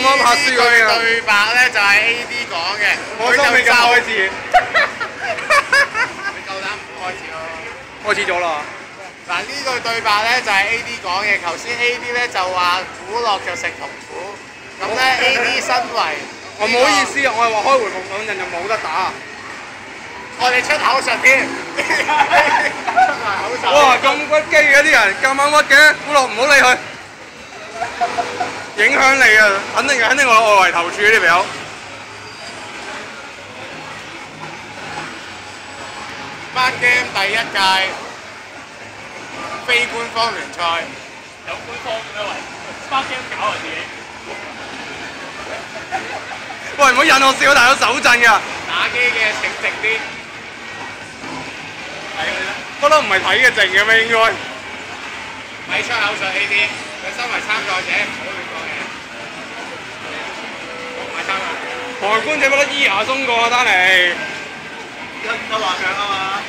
啱拍輸嗰邊啊！對白咧就係 AD 講嘅，我心未夠開始，你夠膽唔開始咯？開始咗啦！嗱呢句對白咧就係 AD 講嘅，頭先 AD 咧就話苦樂就食同苦，咁咧 AD 身為我唔好意思啊，我係話開回復兩陣就冇得打。我哋出口術添，出埋口術。哇！咁屈機嘅啲人，咁啱屈嘅，苦樂唔好理佢，影響你啊！肯定我外圍投注呢條友。Smart Game 第一屆非官方聯賽，有官方嘅咩？喂，Smart Game 搞啊自己。喂，唔好引我笑，大佬手震㗎。打機嘅請靜啲。睇嗰啲咧，不嬲唔係睇嘅靜嘅咩？應該。咪出口術 AD，佢身為參賽者唔好亂講嘢。我唔係參賽者。旁觀者不得依牙鬆過啊，丹尼。得話強啊嘛！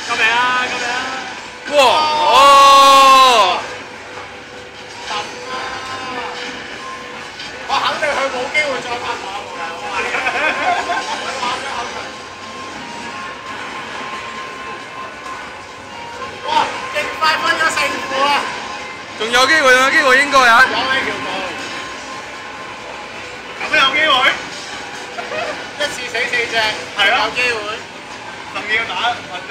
救命啊！救命啊！哇！哦！我肯定佢冇機會再拍馬㗎，我話你。哇！勁快分咗勝負啊！仲有機會，仲有機會應該啊！講起條路，咁都有機會？一次死4隻，係咯有機會。甚至要打混戰。